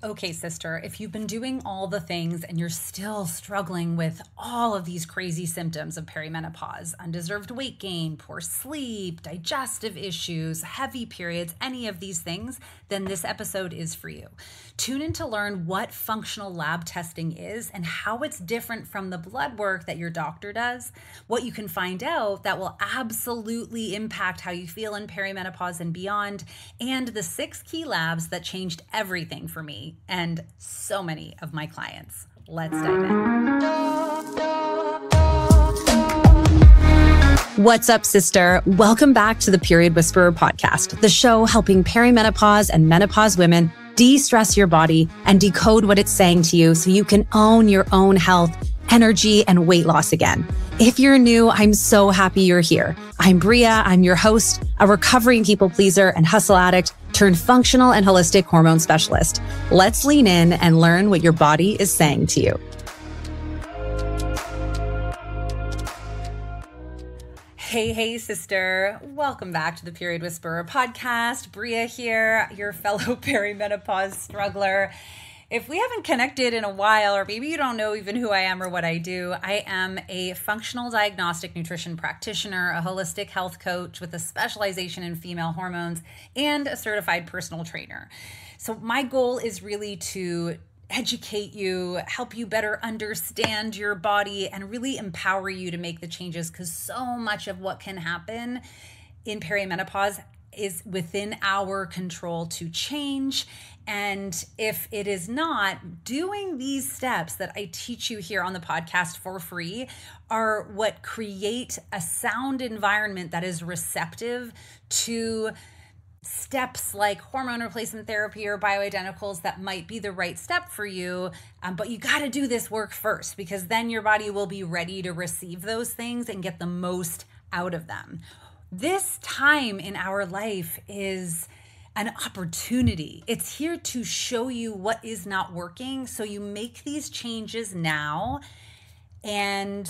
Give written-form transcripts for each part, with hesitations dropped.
Okay, sister, if you've been doing all the things and you're still struggling with all of these crazy symptoms of perimenopause, undeserved weight gain, poor sleep, digestive issues, heavy periods, any of these things, then this episode is for you. Tune in to learn what functional lab testing is and how it's different from the blood work that your doctor does, what you can find out that will absolutely impact how you feel in perimenopause and beyond, and the 6 key labs that changed everything for me and so many of my clients. Let's dive in. What's up, sister? Welcome back to the Period Whisperer podcast, the show helping perimenopause and menopause women de-stress your body and decode what it's saying to you so you can own your own health, energy, and weight loss again. If you're new, I'm so happy you're here. I'm Bria. I'm your host, a recovering people pleaser and hustle addict turned functional and holistic hormone specialist. Let's lean in and learn what your body is saying to you. Hey, sister. Welcome back to the Period Whisperer podcast. Bria here, your fellow perimenopause struggler. If we haven't connected in a while, or maybe you don't know even who I am or what I do, I am a functional diagnostic nutrition practitioner, a holistic health coach with a specialization in female hormones, and a certified personal trainer. So my goal is really to educate you, help you better understand your body, and really empower you to make the changes, because so much of what can happen in perimenopause is within our control to change. And if it is not, doing these steps that I teach you here on the podcast for free are what create a sound environment that is receptive to steps like hormone replacement therapy or bioidenticals that might be the right step for you. But you got to do this work first, because then your body will be ready to receive those things and get the most out of them. This time in our life is an opportunity. It's here to show you what is not working, so you make these changes now and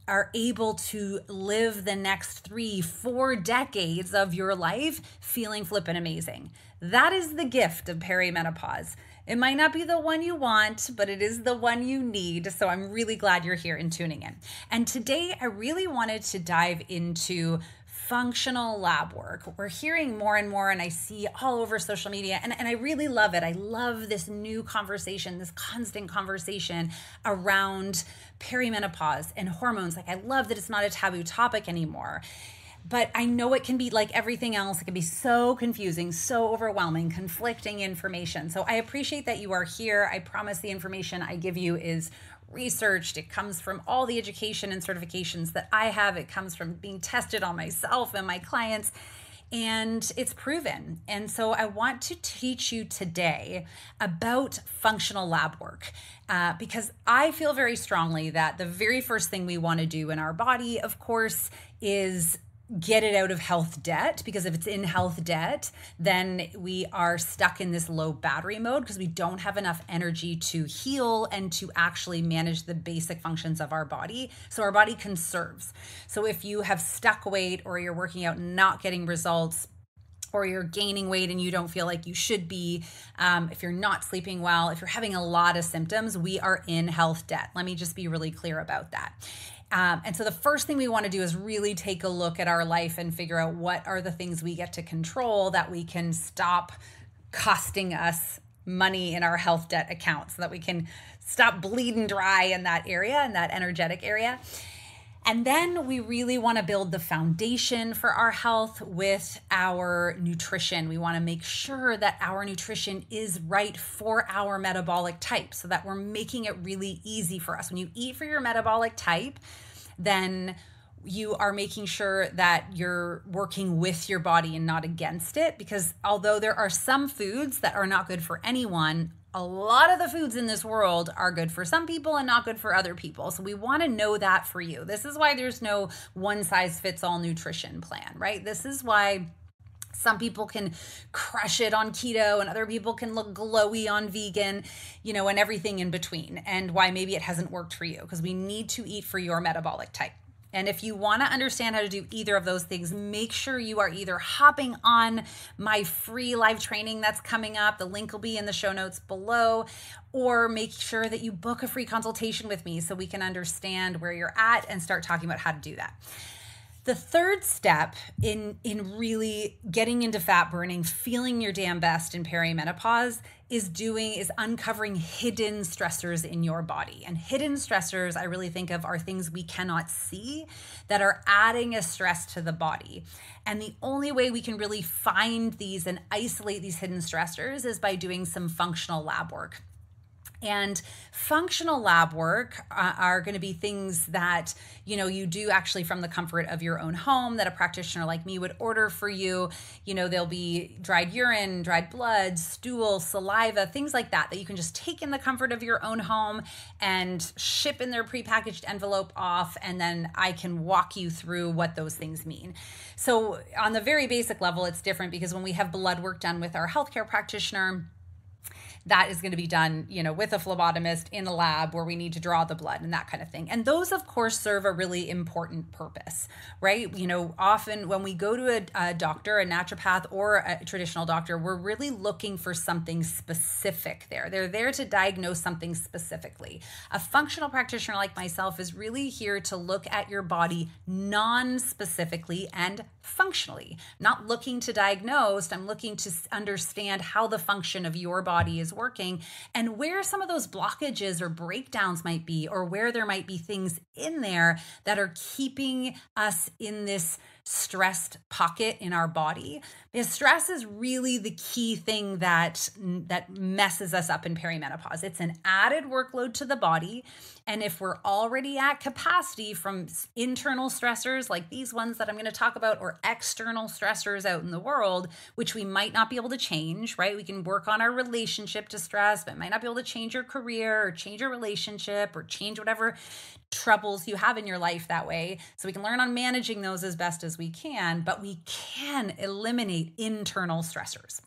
are able to live the next 3-4 decades of your life feeling flippin' amazing. That is the gift of perimenopause. It might not be the one you want, but it is the one you need. So I'm really glad you're here and tuning in. And today I really wanted to dive into functional lab work. We're hearing more and more, and I see all over social media, and I really love it. I love this new conversation, this constant conversation around perimenopause and hormones. Like, I love that it's not a taboo topic anymore. But I know it can be like everything else. It can be so confusing, so overwhelming, conflicting information. So I appreciate that you are here. I promise the information I give you is researched. It comes from all the education and certifications that I have. It comes from being tested on myself and my clients, and it's proven. And so I want to teach you today about functional lab work because I feel very strongly that the very first thing we want to do in our body, of course, is get it out of health debt, because if it's in health debt, then we are stuck in this low battery mode because we don't have enough energy to heal and to actually manage the basic functions of our body. So our body conserves. So if you have stuck weight, or you're working out and not getting results, or you're gaining weight and you don't feel like you should be, if you're not sleeping well, if you're having a lot of symptoms, we are in health debt. Let me just be really clear about that. And so the first thing we want to do is really take a look at our life and figure out what are the things we get to control that we can stop costing us money in our health debt account, so that we can stop bleeding dry in that area, in that energetic area. And then we really want to build the foundation for our health with our nutrition. We want to make sure that our nutrition is right for our metabolic type, so that we're making it really easy for us. When you eat for your metabolic type, then you are making sure that you're working with your body and not against it. Because although there are some foods that are not good for anyone, a lot of the foods in this world are good for some people and not good for other people. So we want to know that for you. This is why there's no one size fits all nutrition plan, right? This is why some people can crush it on keto and other people can look glowy on vegan, and everything in between, and why maybe it hasn't worked for you, because we need to eat for your metabolic type. And if you want to understand how to do either of those things, make sure you are either hopping on my free live training that's coming up. The link will be in the show notes below, or make sure that you book a free consultation with me so we can understand where you're at and start talking about how to do that. The third step in really getting into fat burning, feeling your damn best in perimenopause is uncovering hidden stressors in your body. And hidden stressors, I really think of, are things we cannot see that are adding a stress to the body. And the only way we can really find these and isolate these hidden stressors is by doing some functional lab work. And functional lab work are going to be things that, you do actually from the comfort of your own home, that a practitioner like me would order for you. There'll be dried urine, dried blood, stool, saliva, things like that you can just take in the comfort of your own home and ship in their prepackaged envelope off. And then I can walk you through what those things mean. So on the very basic level, it's different because when we have blood work done with our healthcare practitioner, that is going to be done, with a phlebotomist in a lab where we need to draw the blood and that kind of thing. And those, of course, serve a really important purpose, right? Often when we go to a doctor, a naturopath or a traditional doctor, we're really looking for something specific there. They're there to diagnose something specifically. A functional practitioner like myself is really here to look at your body non-specifically and functionally. Not looking to diagnose, I'm looking to understand how the function of your body is working and where some of those blockages or breakdowns might be, or where there might be things in there that are keeping us in this stressed pocket in our body. Because stress is really the key thing that messes us up in perimenopause. It's an added workload to the body. And if we're already at capacity from internal stressors like these ones that I'm going to talk about, or external stressors out in the world, which we might not be able to change, right? We can work on our relationship to stress, but might not be able to change your career or change your relationship or change whatever troubles you have in your life that way. So we can learn on managing those as best as we can, but we can eliminate internal stressors.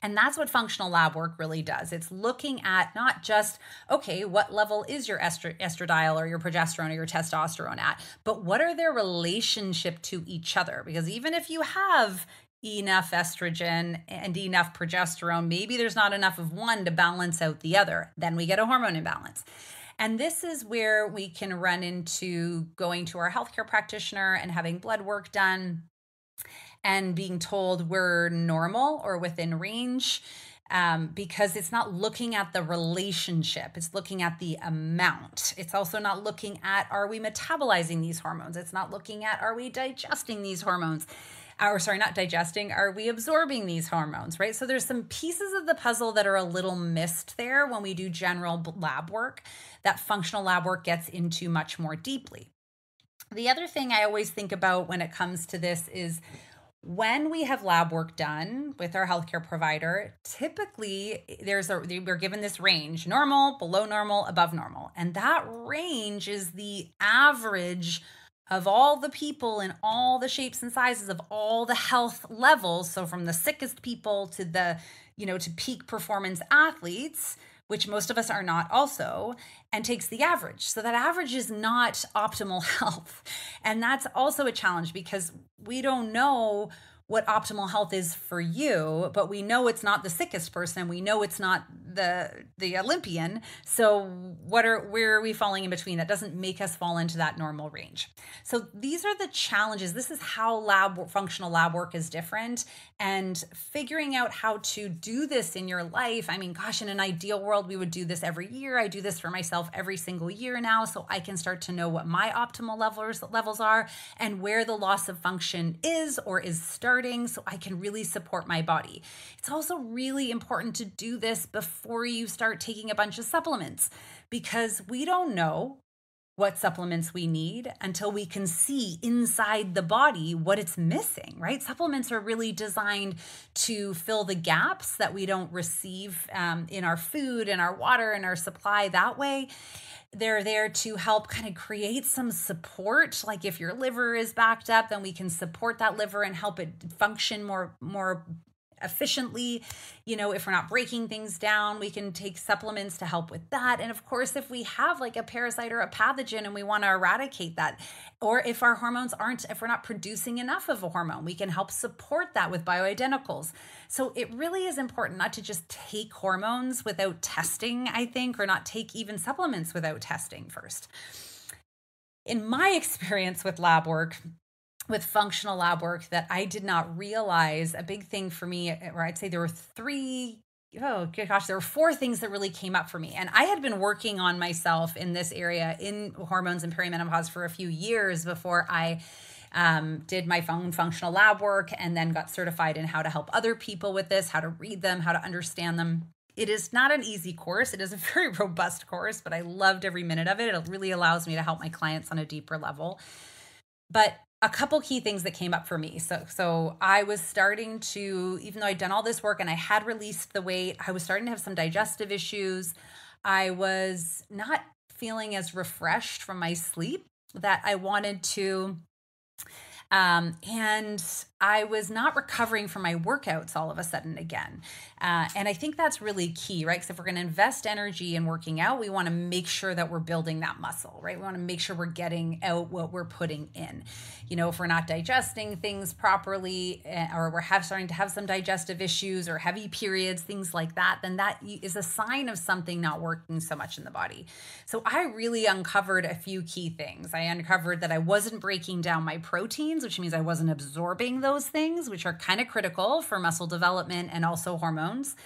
And that's what functional lab work really does. It's looking at not just, okay, what level is your estradiol or your progesterone or your testosterone at, but what are their relationship to each other? Because even if you have enough estrogen and enough progesterone, maybe there's not enough of one to balance out the other. Then we get a hormone imbalance. And this is where we can run into going to our healthcare practitioner and having blood work done and being told we're normal or within range, because it's not looking at the relationship. It's looking at the amount. It's also not looking at, are we metabolizing these hormones? It's not looking at, are we digesting these hormones? Not digesting, are we absorbing these hormones, right? So there's some pieces of the puzzle that are a little missed there when we do general lab work that functional lab work gets into much more deeply. The other thing I always think about when it comes to this is when we have lab work done with our healthcare provider, typically we're given this range: normal, below normal, above normal. And that range is the average of all the people in all the shapes and sizes of all the health levels. So from the sickest people to the, to peak performance athletes, which most of us are not also, and takes the average. So that average is not optimal health. And that's also a challenge because we don't know what optimal health is for you, but we know it's not the sickest person. We know it's not the Olympian. So where are we falling in between? That doesn't make us fall into that normal range. So these are the challenges. This is how functional lab work is different, and figuring out how to do this in your life. I mean, gosh, in an ideal world, we would do this every year. I do this for myself every single year now, so I can start to know what my optimal levels are and where the loss of function is or is starting, so I can really support my body. It's also really important to do this before you start taking a bunch of supplements, because we don't know what supplements we need until we can see inside the body what it's missing, right? Supplements are really designed to fill the gaps that we don't receive in our food and our water and our supply that way. They're there to help kind of create some support. Like if your liver is backed up, then we can support that liver and help it function more efficiently. If we're not breaking things down, we can take supplements to help with that. And of course, if we have like a parasite or a pathogen and we want to eradicate that, or if our hormones if we're not producing enough of a hormone, we can help support that with bioidenticals. So it really is important not to just take hormones without testing, I think, or not take even supplements without testing first. In my experience with lab work, with functional lab work, that I did not realize, a big thing for me, or I'd say there were there were four things that really came up for me. And I had been working on myself in this area in hormones and perimenopause for a few years before I did my own functional lab work, and then got certified in how to help other people with this, how to read them, how to understand them. It is not an easy course. It is a very robust course, but I loved every minute of it. It really allows me to help my clients on a deeper level. But a couple key things that came up for me. So I was starting to, even though I'd done all this work and I had released the weight, I was starting to have some digestive issues. I was not feeling as refreshed from my sleep that I wanted to. And I was not recovering from my workouts all of a sudden again. And I think that's really key, right? Because if we're going to invest energy in working out, we want to make sure that we're building that muscle, right? We want to make sure we're getting out what we're putting in. If we're not digesting things properly, or we're starting to have some digestive issues or heavy periods, things like that, then that is a sign of something not working so much in the body. So I really uncovered a few key things. I uncovered that I wasn't breaking down my proteins, which means I wasn't absorbing those things, which are kind of critical for muscle development and also hormones.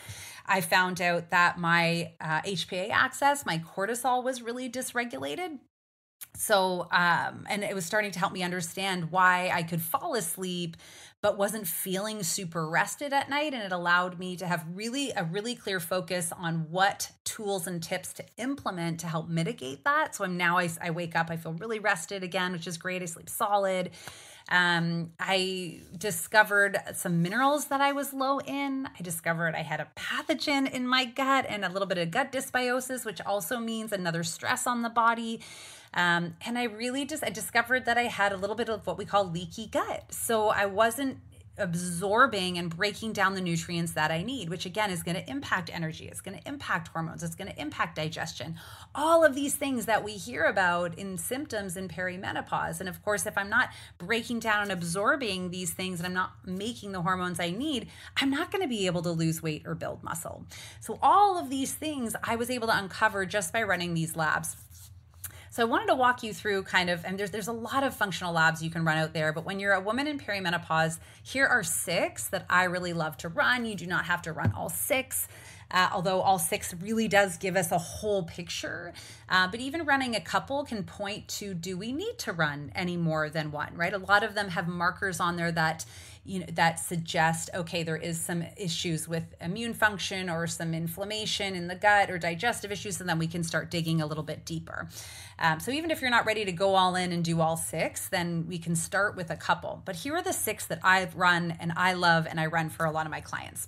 I found out that my HPA axis, my cortisol, was really dysregulated. So, and it was starting to help me understand why I could fall asleep, but wasn't feeling super rested at night. And it allowed me to have a really clear focus on what tools and tips to implement to help mitigate that. So I wake up, I feel really rested again, which is great. I sleep solid. I discovered some minerals that I was low in. I discovered I had a pathogen in my gut and a little bit of gut dysbiosis, which also means another stress on the body. And I discovered that I had a little bit of what we call leaky gut. So I wasn't absorbing and breaking down the nutrients that I need, which again is going to impact energy. It's going to impact hormones. It's going to impact digestion. All of these things that we hear about in symptoms in perimenopause. And of course, if I'm not breaking down and absorbing these things and I'm not making the hormones I need, I'm not going to be able to lose weight or build muscle. So all of these things I was able to uncover just by running these labs. So I wanted to walk you through and there's a lot of functional labs you can run out there, but when you're a woman in perimenopause, here are 6 that I really love to run. You do not have to run all 6, although all 6 really does give us a whole picture. But even running a couple can point to, do we need to run any more than one, right? A lot of them have markers on there that that suggest, okay, there is some issues with immune function or some inflammation in the gut or digestive issues, and then we can start digging a little bit deeper. So even if you're not ready to go all in and do all 6, then we can start with a couple. But here are the 6 that I've run and I love and I run for a lot of my clients.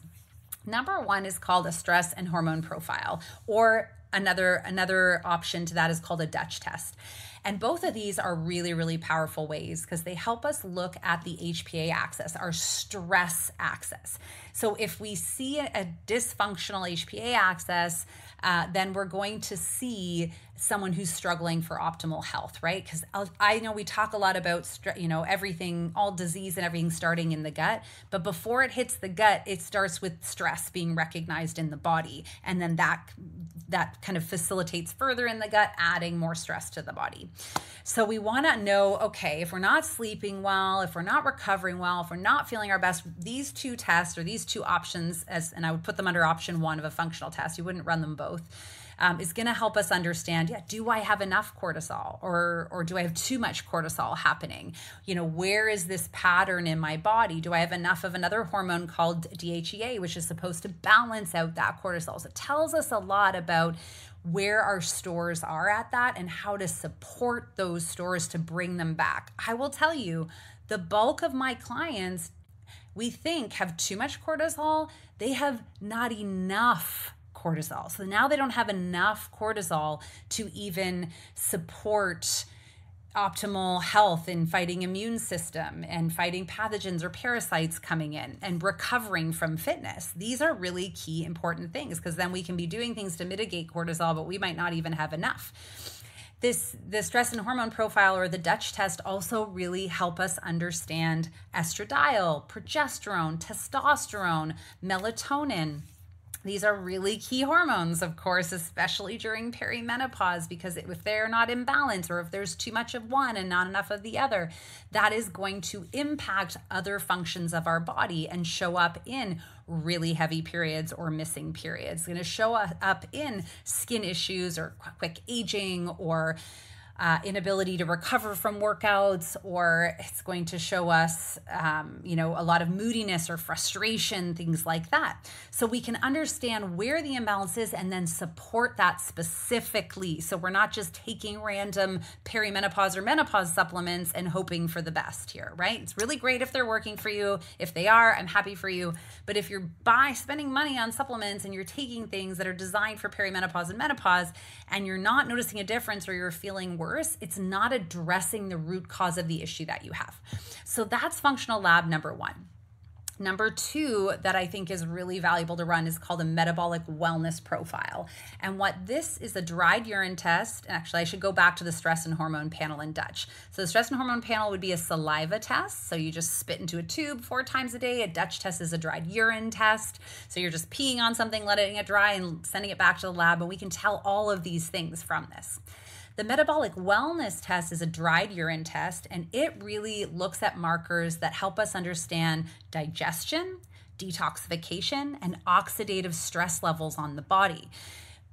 Number 1 is called a stress and hormone profile, or another option to that is called a Dutch test. And both of these are really, really powerful ways because they help us look at the HPA axis, our stress axis. So if we see a dysfunctional HPA axis, then we're going to see someone who's struggling for optimal health, right? Because I know we talk a lot about, everything, all disease and everything starting in the gut, but before it hits the gut, it starts with stress being recognized in the body. And then that kind of facilitates further in the gut, adding more stress to the body. So we want to know, okay, if we're not sleeping well, if we're not recovering well, if we're not feeling our best, these 2 tests or these 2 options, and I would put them under option 1 of a functional test, you wouldn't run them both, is going to help us understand, do I have enough cortisol or do I have too much cortisol happening? Where is this pattern in my body? Do I have enough of another hormone called DHEA, which is supposed to balance out that cortisol? So it tells us a lot about where our stores are at that and how to support those stores to bring them back. I will tell you, the bulk of my clients, we think, have too much cortisol. They have not enough cortisol. So now they don't have enough cortisol to even support optimal health in fighting immune system and fighting pathogens or parasites coming in and recovering from fitness. These are really key important things, because then we can be doing things to mitigate cortisol, but we might not even have enough. The stress and hormone profile, or the Dutch test, also really help us understand estradiol, progesterone, testosterone, melatonin. These are really key hormones, of course, especially during perimenopause, because if they're not in balance, or if there's too much of one and not enough of the other, that is going to impact other functions of our body and show up in really heavy periods or missing periods. It's going to show up in skin issues or quick aging, or inability to recover from workouts, or it's going to show us, a lot of moodiness or frustration, things like that. So we can understand where the imbalance is and then support that specifically. So we're not just taking random perimenopause or menopause supplements and hoping for the best here, right? It's really great if they're working for you. If they are, I'm happy for you. But if you're spending money on supplements and you're taking things that are designed for perimenopause and menopause, and you're not noticing a difference, or you're feeling worse, it's not addressing the root cause of the issue that you have. So that's functional lab number one. Number two that I think is really valuable to run is called a metabolic wellness profile. And what this is, a dried urine test. And actually, I should go back to the stress and hormone panel in Dutch. So the stress and hormone panel would be a saliva test. So you just spit into a tube 4 times a day. A Dutch test is a dried urine test. So you're just peeing on something, letting it dry, and sending it back to the lab. And we can tell all of these things from this. The metabolic wellness test is a dried urine test, and it really looks at markers that help us understand digestion, detoxification, and oxidative stress levels on the body.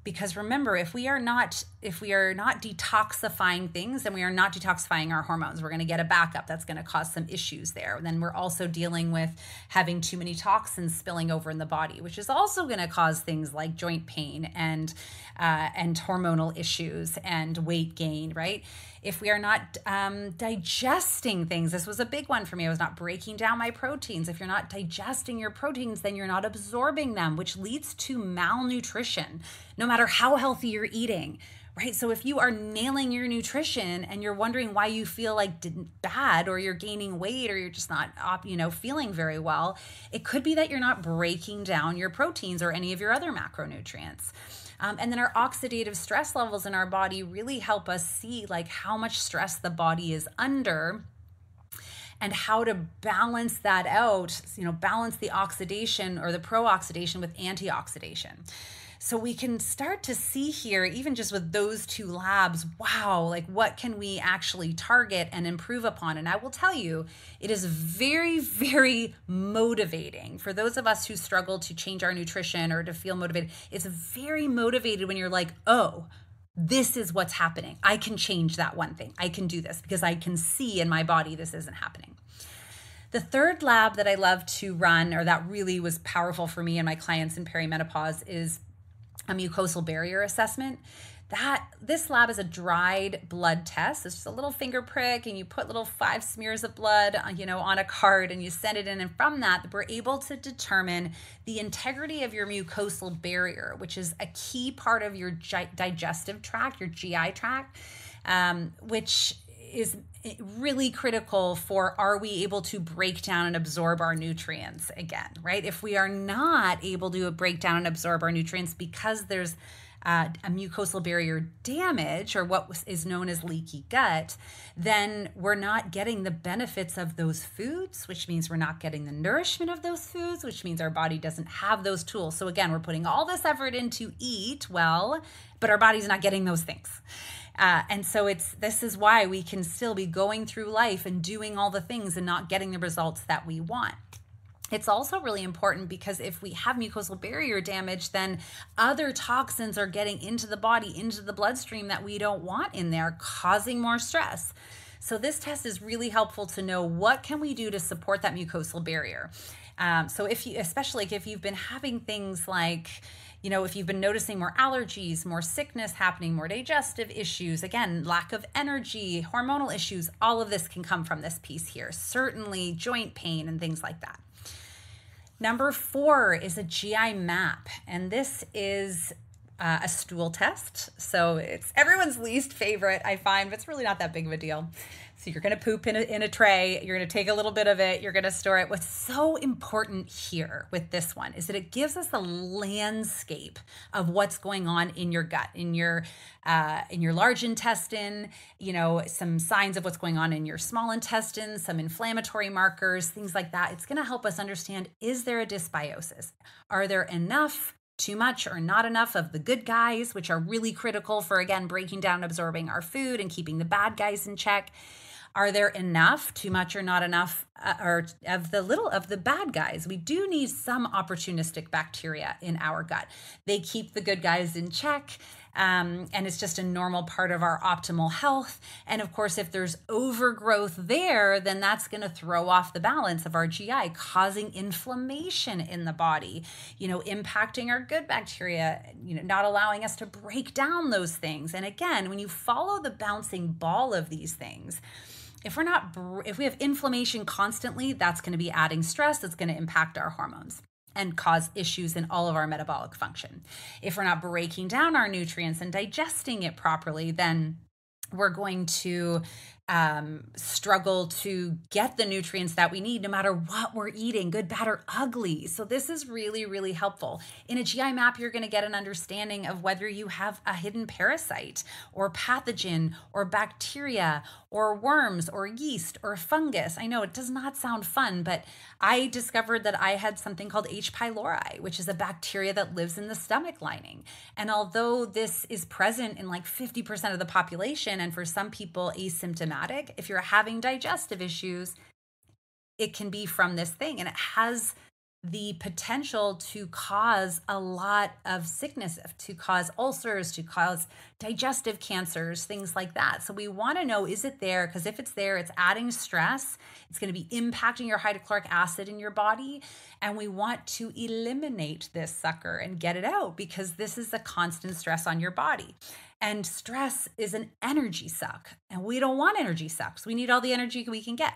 Because remember, if we are not detoxifying things, then we are not detoxifying our hormones. We're going to get a backup. That's going to cause some issues there. Then we're also dealing with having too many toxins spilling over in the body, which is also going to cause things like joint pain and hormonal issues and weight gain, right? If we are not digesting things, this was a big one for me. I was not breaking down my proteins. If you're not digesting your proteins, then you're not absorbing them, which leads to malnutrition, no matter how healthy you're eating, right? So if you are nailing your nutrition and you're wondering why you feel like bad, or you're gaining weight, or you're just not, feeling very well, it could be that you're not breaking down your proteins or any of your other macronutrients. And then our oxidative stress levels in our body really help us see like how much stress the body is under, and how to balance that out, balance the oxidation or the pro-oxidation with antioxidation. So we can start to see here, even just with those 2 labs, wow, like what can we actually target and improve upon? And I will tell you, it is very, very motivating for those of us who struggle to change our nutrition or to feel motivated. It's very motivated when you're like, oh, this is what's happening. I can change that one thing. I can do this because I can see in my body this isn't happening. The third lab that I love to run, or that really was powerful for me and my clients in perimenopause, is a mucosal barrier assessment. This lab is a dried blood test. It's just a little finger prick, and you put little 5 smears of blood, on a card, and you send it in. And from that, we're able to determine the integrity of your mucosal barrier, which is a key part of your digestive tract, your GI tract, which is really critical for, are we able to break down and absorb our nutrients again, right? If we are not able to break down and absorb our nutrients because there's a mucosal barrier damage, or what is known as leaky gut, then we're not getting the benefits of those foods, which means we're not getting the nourishment of those foods, which means our body doesn't have those tools. So again, we're putting all this effort into eat well, but our body's not getting those things. And so this is why we can still be going through life and doing all the things and not getting the results that we want. It's also really important because if we have mucosal barrier damage, then other toxins are getting into the body, into the bloodstream that we don't want in there, causing more stress. So this test is really helpful to know what can we do to support that mucosal barrier. So especially if you've been having things like, if you've been noticing more allergies, more sickness happening, more digestive issues, again, lack of energy, hormonal issues, all of this can come from this piece here. Certainly joint pain and things like that. Number 4 is a GI map. And this is a stool test. So it's everyone's least favorite, I find, but it's really not that big of a deal. So you're going to poop in a tray. You're going to take a little bit of it. You're going to store it. What's so important here with this one is that it gives us a landscape of what's going on in your gut, in your large intestine. Some signs of what's going on in your small intestine, some inflammatory markers, things like that. It's going to help us understand: is there a dysbiosis? Are there enough, too much, or not enough of the good guys, which are really critical for, again, breaking down and absorbing our food and keeping the bad guys in check? Are there enough, too much, or not enough, or of the bad guys? We do need some opportunistic bacteria in our gut. They keep the good guys in check, and it's just a normal part of our optimal health. And of course, if there's overgrowth there, then that's going to throw off the balance of our GI, causing inflammation in the body, impacting our good bacteria, not allowing us to break down those things. And again, when you follow the bouncing ball of these things, if we have inflammation constantly, that's going to be adding stress. That's going to impact our hormones and cause issues in all of our metabolic function. If we're not breaking down our nutrients and digesting it properly, then we're going to struggle to get the nutrients that we need no matter what we're eating, good, bad, or ugly. So this is really, really helpful. In a GI map, you're going to get an understanding of whether you have a hidden parasite or pathogen or bacteria or worms or yeast or fungus. I know it does not sound fun, but I discovered that I had something called H. pylori, which is a bacteria that lives in the stomach lining. And although this is present in like 50% of the population, and for some people asymptomatic, if you're having digestive issues, it can be from this thing, and it has the potential to cause a lot of sickness, to cause ulcers, to cause digestive cancers, things like that. So we want to know, is it there? Because if it's there, it's adding stress. It's going to be impacting your hydrochloric acid in your body. And we want to eliminate this sucker and get it out, because this is a constant stress on your body. And stress is an energy suck. And we don't want energy sucks. We need all the energy we can get.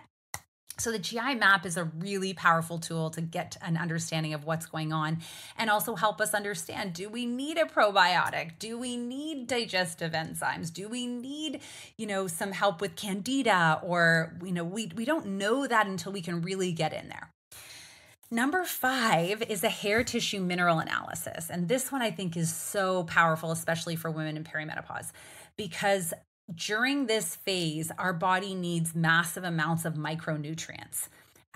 So the GI map is a really powerful tool to get an understanding of what's going on, and also help us understand, do we need a probiotic? Do we need digestive enzymes? Do we need, some help with candida? Or, we don't know that until we can really get in there. Number 5 is a hair tissue mineral analysis. And this one I think is so powerful, especially for women in perimenopause, because during this phase, our body needs massive amounts of micronutrients.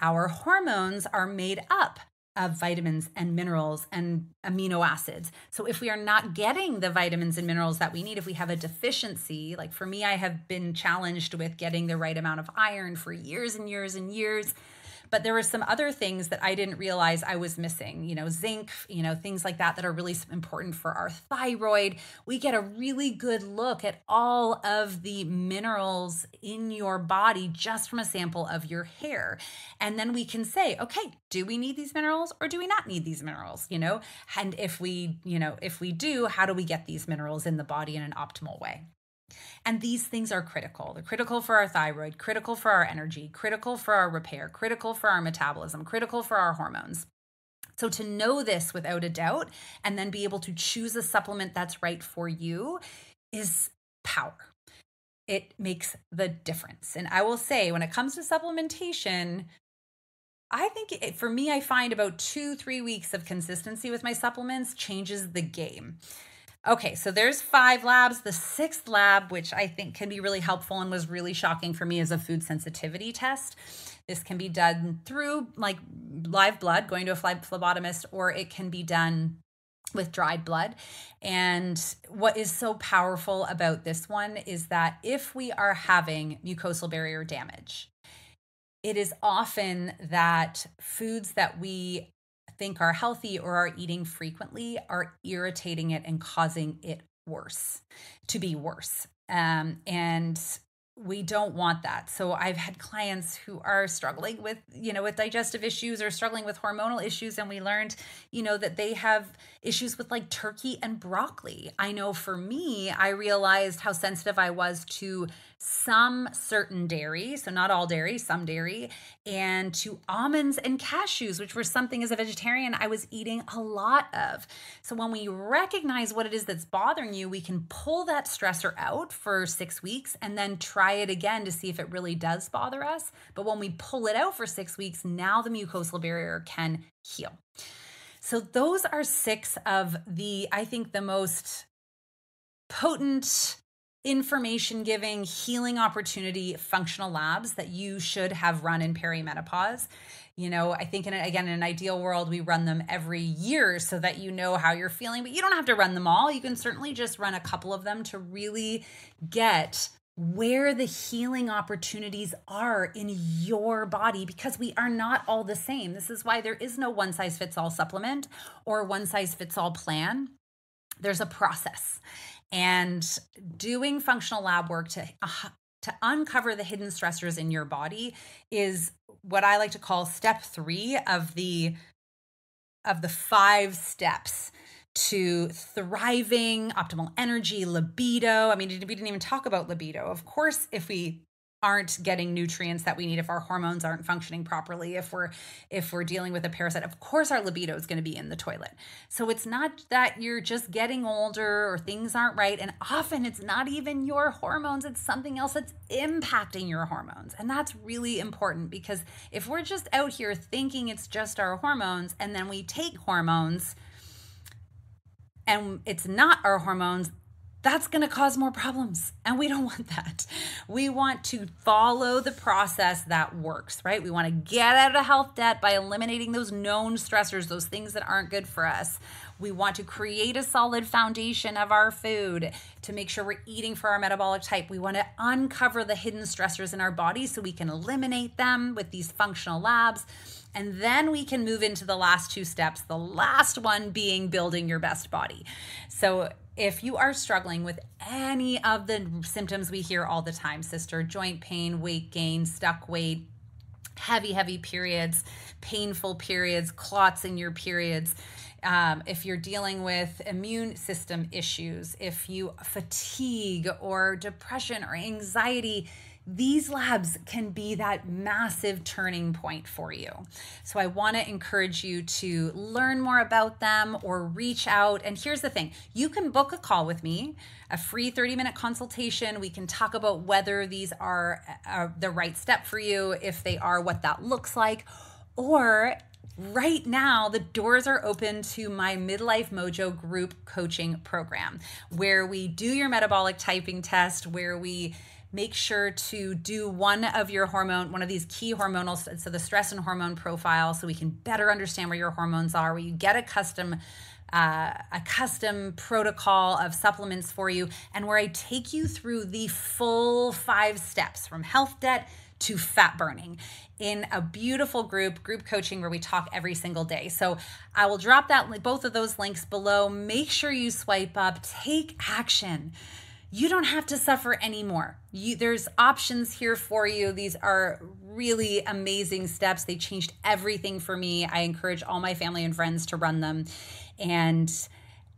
Our hormones are made up of vitamins and minerals and amino acids. So if we are not getting the vitamins and minerals that we need, if we have a deficiency, like for me, I have been challenged with getting the right amount of iron for years and years and years. But there were some other things that I didn't realize I was missing, zinc, things like that are really important for our thyroid. We get a really good look at all of the minerals in your body just from a sample of your hair. And then we can say, okay, do we need these minerals or do we not need these minerals? And if we do, how do we get these minerals in the body in an optimal way? And these things are critical. They're critical for our thyroid, critical for our energy, critical for our repair, critical for our metabolism, critical for our hormones. So to know this without a doubt and then be able to choose a supplement that's right for you is power. It makes the difference. And I will say, when it comes to supplementation, I think for me, I find about 2-3 weeks of consistency with my supplements changes the game. Okay, so there's 5 labs. The 6th lab, which I think can be really helpful and was really shocking for me, is a food sensitivity test. This can be done through like live blood, going to a phlebotomist, or it can be done with dried blood. And what is so powerful about this one is that if we are having mucosal barrier damage, it is often that foods that we think are healthy or are eating frequently are irritating it and causing it to be worse. And we don't want that. So I've had clients who are struggling with, with digestive issues or struggling with hormonal issues. And we learned, that they have issues with like turkey and broccoli. I know for me, I realized how sensitive I was to some certain dairy. So not all dairy, some dairy, and to almonds and cashews, which were something as a vegetarian I was eating a lot of. So when we recognize what it is that's bothering you, we can pull that stressor out for 6 weeks and then try it again to see if it really does bother us. But when we pull it out for 6 weeks, now the mucosal barrier can heal. So those are 6 of I think the most potent information giving, healing opportunity functional labs that you should have run in perimenopause. I think in an ideal world, we run them every year so that you know how you're feeling, but you don't have to run them all. You can certainly just run a couple of them to really get where the healing opportunities are in your body, because we are not all the same. This is why there is no one size fits all supplement or one size fits all plan. There's a process, and doing functional lab work to uncover the hidden stressors in your body is what I like to call step 3 of the 5 steps to thriving, optimal energy, libido. I mean, we didn't even talk about libido. Of course, if we aren't getting nutrients that we need, if our hormones aren't functioning properly, if we're dealing with a parasite, of course our libido is going to be in the toilet. So it's not that you're just getting older or things aren't right. And often it's not even your hormones, it's something else that's impacting your hormones. And that's really important, because if we're just out here thinking it's just our hormones and then we take hormones and it's not our hormones, that's going to cause more problems. And we don't want that. We want to follow the process that works, right? We want to get out of health debt by eliminating those known stressors, those things that aren't good for us. We want to create a solid foundation of our food to make sure we're eating for our metabolic type. We want to uncover the hidden stressors in our body so we can eliminate them with these functional labs. And then we can move into the last 2 steps, the last one being building your best body. So if you are struggling with any of the symptoms we hear all the time, sister, joint pain, weight gain, stuck weight, heavy periods, painful periods, clots in your periods, if you're dealing with immune system issues, if you fatigue or depression or anxiety, these labs can be that massive turning point for you. So I want to encourage you to learn more about them or reach out. And here's the thing, you can book a call with me, a free 30-minute consultation. We can talk about whether these are the right step for you, if they are, what that looks like. Or right now, the doors are open to my Midlife Mojo group coaching program, where we do your metabolic typing test, where we make sure to do one of these key hormonal, so the stress and hormone profile, so we can better understand where your hormones are, where you get a custom protocol of supplements for you, and where I take you through the full 5 steps from health debt to fat burning in a beautiful group coaching where we talk every single day. So I will drop both of those links below. Make sure you swipe up, take action. You don't have to suffer anymore. There's options here for you. These are really amazing steps. They changed everything for me. I encourage all my family and friends to run them. And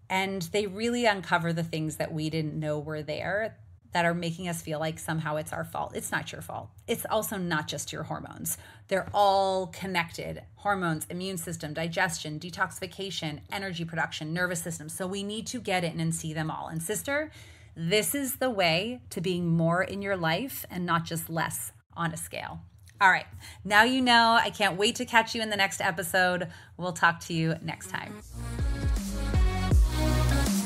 they really uncover the things that we didn't know were there, that are making us feel like somehow it's our fault. It's not your fault. It's also not just your hormones. They're all connected. Hormones, immune system, digestion, detoxification, energy production, nervous system. So we need to get in and see them all. And sister, this is the way to being more in your life and not just less on a scale. All right, now you know. I can't wait to catch you in the next episode. We'll talk to you next time.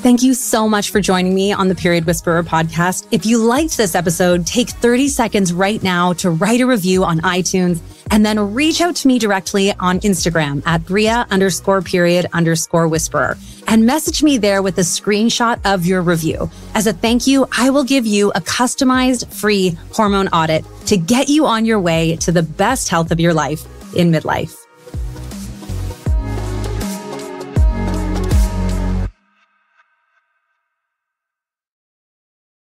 Thank you so much for joining me on the Period Whisperer podcast. If you liked this episode, take 30 seconds right now to write a review on iTunes, and then reach out to me directly on Instagram at Bria_period_whisperer and message me there with a screenshot of your review. As a thank you, I will give you a customized free hormone audit to get you on your way to the best health of your life in midlife.